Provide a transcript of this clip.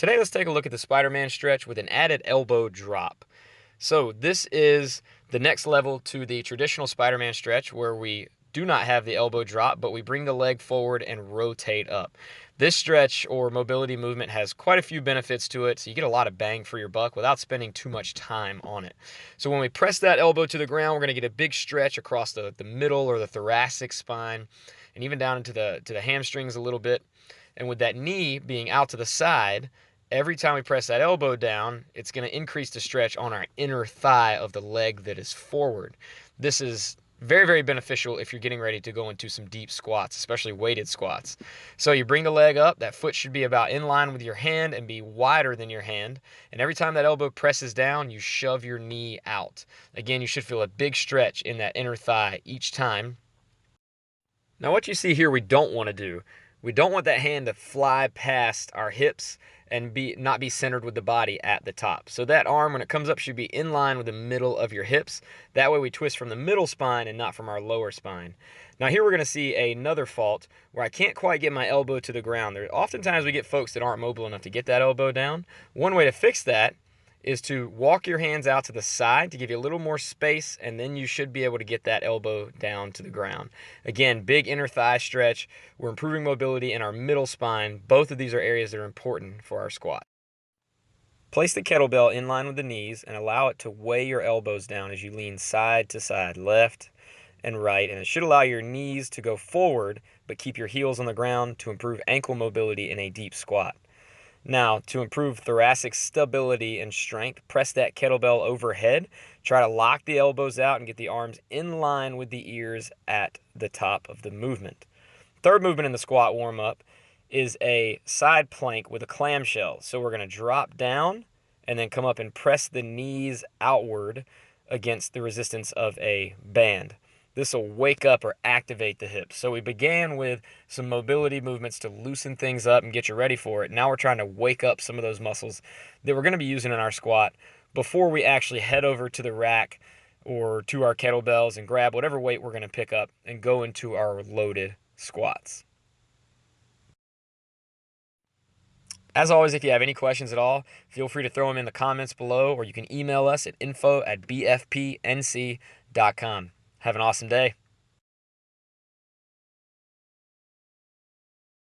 Today, let's take a look at the Spider-Man stretch with an added elbow drop. So this is the next level to the traditional Spider-Man stretch where we do not have the elbow drop, but we bring the leg forward and rotate up. This stretch or mobility movement has quite a few benefits to it, so you get a lot of bang for your buck without spending too much time on it. So when we press that elbow to the ground, we're going to get a big stretch across the middle or the thoracic spine and even down into the hamstrings a little bit. And with that knee being out to the side, every time we press that elbow down, it's going to increase the stretch on our inner thigh of the leg that is forward. This is very, very beneficial if you're getting ready to go into some deep squats, especially weighted squats. So you bring the leg up, that foot should be about in line with your hand and be wider than your hand. And every time that elbow presses down, you shove your knee out. Again, you should feel a big stretch in that inner thigh each time. Now what you see here we don't want to do. We don't want that hand to fly past our hips and not be centered with the body at the top. So that arm, when it comes up, should be in line with the middle of your hips. That way we twist from the middle spine and not from our lower spine. Now here we're going to see another fault where I can't quite get my elbow to the ground. Oftentimes we get folks that aren't mobile enough to get that elbow down. One way to fix that is to walk your hands out to the side to give you a little more space, and then you should be able to get that elbow down to the ground. Again, big inner thigh stretch. We're improving mobility in our middle spine. Both of these are areas that are important for our squat. Place the kettlebell in line with the knees and allow it to weigh your elbows down as you lean side to side, left and right, and it should allow your knees to go forward but keep your heels on the ground to improve ankle mobility in a deep squat. Now, to improve thoracic stability and strength, press that kettlebell overhead. Try to lock the elbows out and get the arms in line with the ears at the top of the movement. Third movement in the squat warm-up is a side plank with a clamshell. So we're going to drop down and then come up and press the knees outward against the resistance of a band. This will wake up or activate the hips. So we began with some mobility movements to loosen things up and get you ready for it. Now we're trying to wake up some of those muscles that we're going to be using in our squat before we actually head over to the rack or to our kettlebells and grab whatever weight we're going to pick up and go into our loaded squats. As always, if you have any questions at all, feel free to throw them in the comments below, or you can email us at info@bfpnc.com. Have an awesome day.